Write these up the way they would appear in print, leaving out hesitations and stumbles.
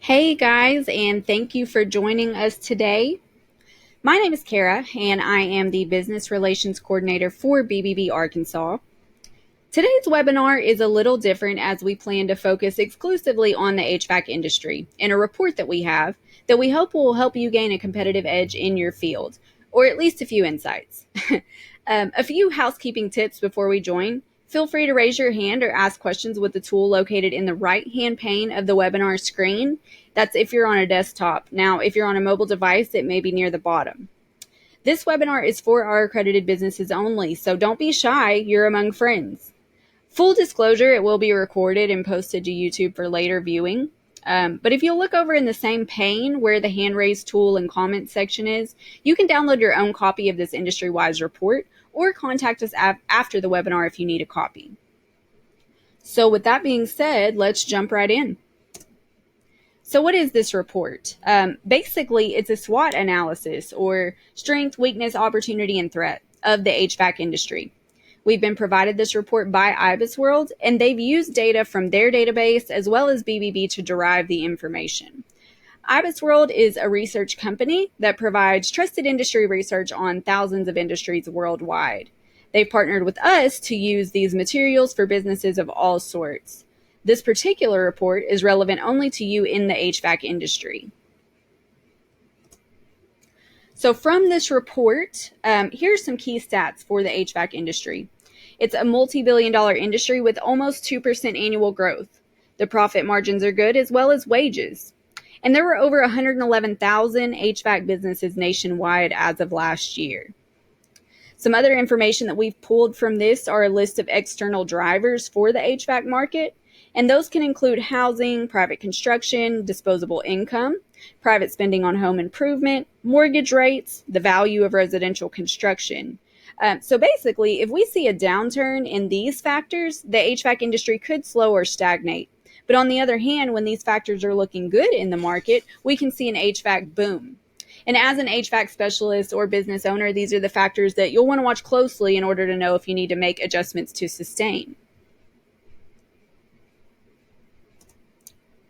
Hey guys, and thank you for joining us today. My name is Kara, and I am the Business Relations Coordinator for BBB Arkansas. Today's webinar is a little different as we plan to focus exclusively on the HVAC industry in a report that we have that we hope will help you gain a competitive edge in your field, or at least a few insights. A few housekeeping tips before we join. Feel free to raise your hand or ask questions with the tool located in the right-hand pane of the webinar screen. That's if you're on a desktop. Now, if you're on a mobile device, it may be near the bottom. This webinar is for our accredited businesses only, so don't be shy. You're among friends. Full disclosure, it will be recorded and posted to YouTube for later viewing. But if you'll look over in the same pane where the hand raise tool and comment section is, you can download your own copy of this Industry Wise report or contact us after the webinar if you need a copy. So with that being said, let's jump right in. So what is this report? Basically, it's a SWOT analysis, or strength, weakness, opportunity, and threat of the HVAC industry. We've been provided this report by IBIS World, and they've used data from their database as well as BBB to derive the information. IBIS World is a research company that provides trusted industry research on thousands of industries worldwide. They've partnered with us to use these materials for businesses of all sorts. This particular report is relevant only to you in the HVAC industry. So from this report, here's some key stats for the HVAC industry. It's a multi-billion-dollar industry with almost 2% annual growth. The profit margins are good, as well as wages. And there were over 111,000 HVAC businesses nationwide as of last year. Some other information that we've pulled from this are a list of external drivers for the HVAC market, and those can include housing, private construction, disposable income, private spending on home improvement, mortgage rates, the value of residential construction. So basically, if we see a downturn in these factors, the HVAC industry could slow or stagnate. But on the other hand, when these factors are looking good in the market, we can see an HVAC boom. And as an HVAC specialist or business owner, these are the factors that you'll want to watch closely in order to know if you need to make adjustments to sustain.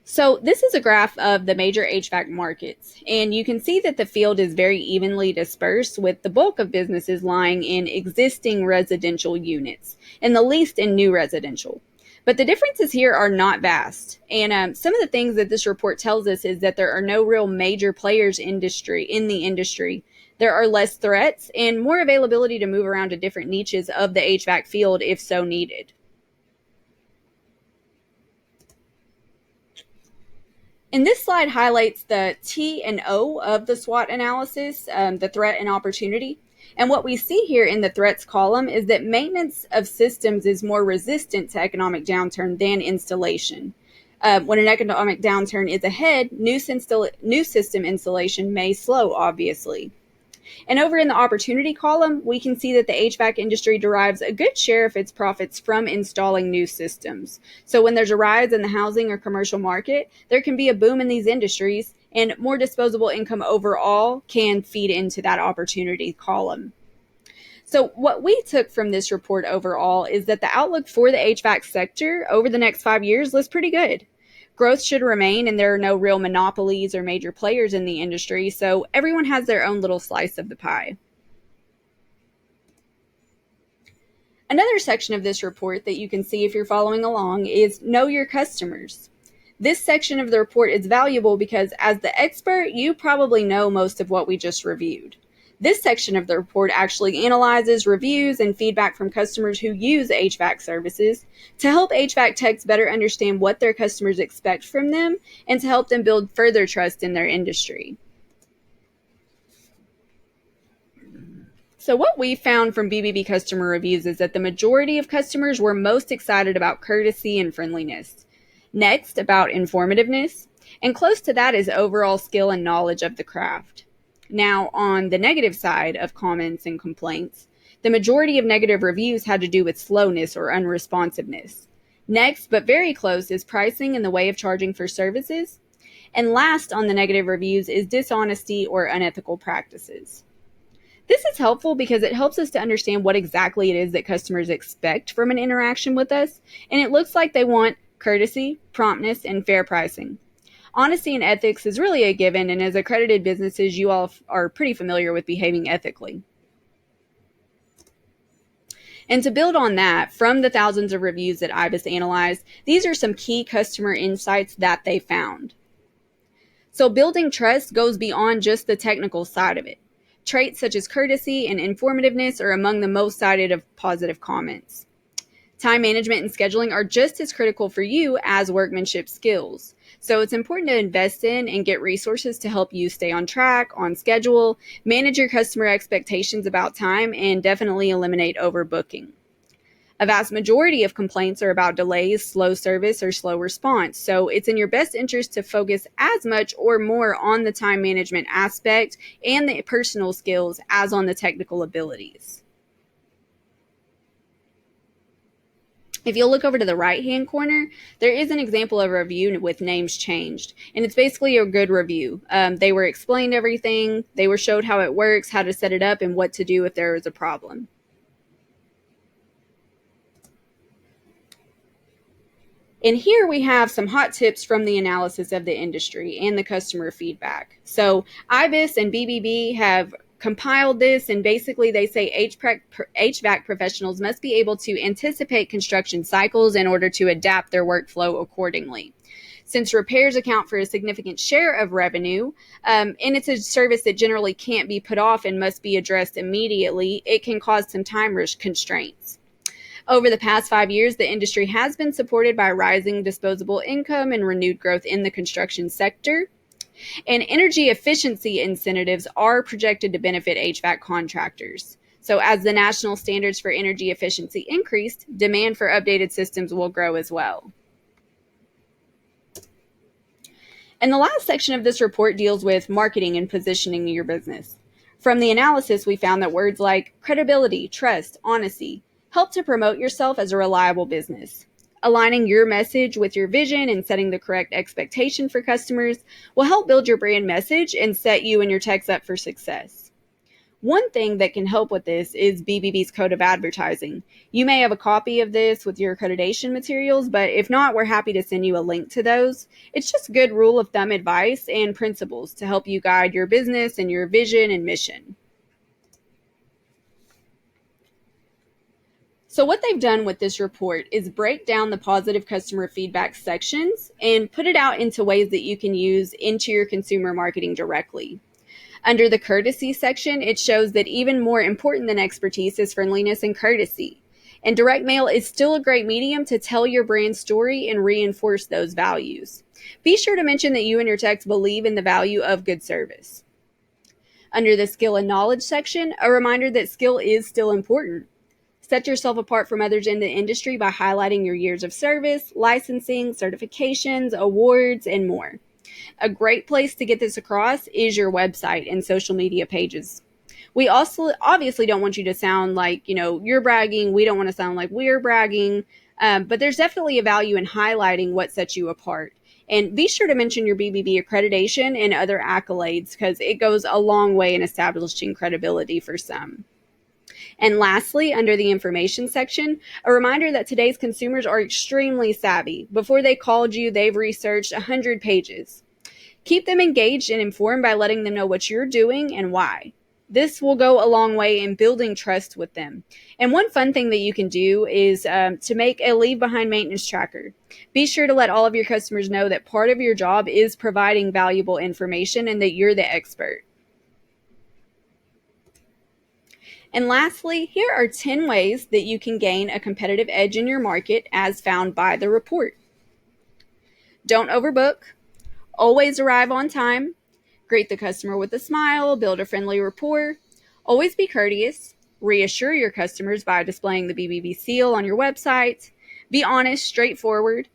So this is a graph of the major HVAC markets, and you can see that the field is very evenly dispersed, with the bulk of businesses lying in existing residential units and the least in new residential. But the differences here are not vast, and some of the things that this report tells us is that there are no real major players in the industry. There are less threats and more availability to move around to different niches of the HVAC field if so needed. And this slide highlights the T and O of the SWOT analysis, the threat and opportunity. And what we see here in the threats column is that maintenance of systems is more resistant to economic downturn than installation. When an economic downturn is ahead, new system installation may slow, obviously. And over in the opportunity column, we can see that the HVAC industry derives a good share of its profits from installing new systems. So when there's a rise in the housing or commercial market, there can be a boom in these industries, and more disposable income overall can feed into that opportunity column. So what we took from this report overall is that the outlook for the HVAC sector over the next 5 years looks pretty good. Growth should remain, and there are no real monopolies or major players in the industry, so everyone has their own little slice of the pie. Another section of this report that you can see if you're following along is Know Your Customers. This section of the report is valuable because as the expert, you probably know most of what we just reviewed. This section of the report actually analyzes reviews and feedback from customers who use HVAC services to help HVAC techs better understand what their customers expect from them and to help them build further trust in their industry. So what we found from BBB customer reviews is that the majority of customers were most excited about courtesy and friendliness. Next, about informativeness, and close to that is overall skill and knowledge of the craft. Now, on the negative side of comments and complaints, the majority of negative reviews had to do with slowness or unresponsiveness. Next, but very close, is pricing and the way of charging for services. And last on the negative reviews is dishonesty or unethical practices. This is helpful because it helps us to understand what exactly it is that customers expect from an interaction with us, and it looks like they want courtesy, promptness, and fair pricing. Honesty and ethics is really a given, and as accredited businesses, you all are pretty familiar with behaving ethically. And to build on that, from the thousands of reviews that IBIS analyzed, these are some key customer insights that they found. So building trust goes beyond just the technical side of it. Traits such as courtesy and informativeness are among the most cited of positive comments. Time management and scheduling are just as critical for you as workmanship skills. So it's important to invest in and get resources to help you stay on track, on schedule, manage your customer expectations about time, and definitely eliminate overbooking. A vast majority of complaints are about delays, slow service, or slow response. So it's in your best interest to focus as much or more on the time management aspect and the personal skills as on the technical abilities. If you'll look over to the right-hand corner, there is an example of a review with names changed, and it's basically a good review. They were explained everything, they were showed how it works, how to set it up, and what to do if there was a problem. And here we have some hot tips from the analysis of the industry and the customer feedback. So IBIS and BBB have compiled this, and basically they say HVAC professionals must be able to anticipate construction cycles in order to adapt their workflow accordingly. Since repairs account for a significant share of revenue, and it's a service that generally can't be put off and must be addressed immediately, it can cause some time constraints. Over the past 5 years, the industry has been supported by rising disposable income and renewed growth in the construction sector. And energy efficiency incentives are projected to benefit HVAC contractors. So as the national standards for energy efficiency increased, demand for updated systems will grow as well. And the last section of this report deals with marketing and positioning your business. From the analysis, we found that words like credibility, trust, honesty help to promote yourself as a reliable business. Aligning your message with your vision and setting the correct expectation for customers will help build your brand message and set you and your techs up for success. One thing that can help with this is BBB's Code of Advertising. You may have a copy of this with your accreditation materials, but if not, we're happy to send you a link to those. It's just good rule of thumb advice and principles to help you guide your business and your vision and mission. So what they've done with this report is break down the positive customer feedback sections and put it out into ways that you can use into your consumer marketing directly. Under the courtesy section, it shows that even more important than expertise is friendliness and courtesy. And direct mail is still a great medium to tell your brand story and reinforce those values. Be sure to mention that you and your techs believe in the value of good service. Under the skill and knowledge section, a reminder that skill is still important. Set yourself apart from others in the industry by highlighting your years of service, licensing, certifications, awards, and more. A great place to get this across is your website and social media pages. We also obviously don't want you to sound like, you're bragging. We don't want to sound like we're bragging, but there's definitely a value in highlighting what sets you apart. And be sure to mention your BBB accreditation and other accolades because it goes a long way in establishing credibility for some. And lastly, under the information section, a reminder that today's consumers are extremely savvy. Before they called you, they've researched 100 pages. Keep them engaged and informed by letting them know what you're doing and why. This will go a long way in building trust with them. And one fun thing that you can do is to make a leave behind maintenance tracker. Be sure to let all of your customers know that part of your job is providing valuable information and that you're the expert. And lastly, here are 10 ways that you can gain a competitive edge in your market as found by the report. Don't overbook. Always arrive on time. Greet the customer with a smile. Build a friendly rapport. Always be courteous. Reassure your customers by displaying the BBB seal on your website. Be honest, straightforward.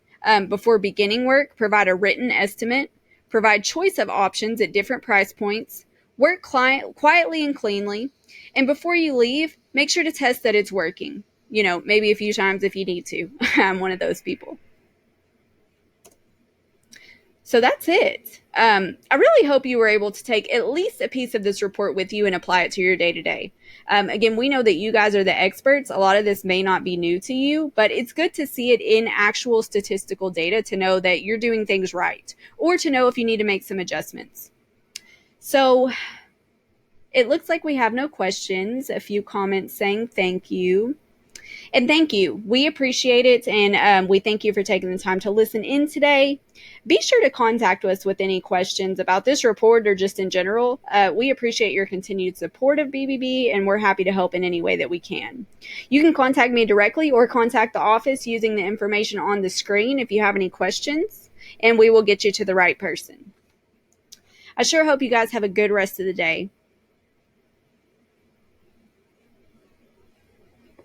Before beginning work, provide a written estimate. Provide choice of options at different price points. Work quietly and cleanly. And before you leave, make sure to test that it's working. Maybe a few times if you need to. I'm one of those people. So that's it. I really hope you were able to take at least a piece of this report with you and apply it to your day to day. Again, we know that you guys are the experts. A lot of this may not be new to you, but it's good to see it in actual statistical data to know that you're doing things right, or to know if you need to make some adjustments. So it looks like we have no questions. A few comments saying thank you. And thank you. We appreciate it. And we thank you for taking the time to listen in today. Be sure to contact us with any questions about this report or just in general. We appreciate your continued support of BBB, and we're happy to help in any way that we can. You can contact me directly or contact the office using the information on the screen if you have any questions, and we will get you to the right person. I sure hope you guys have a good rest of the day.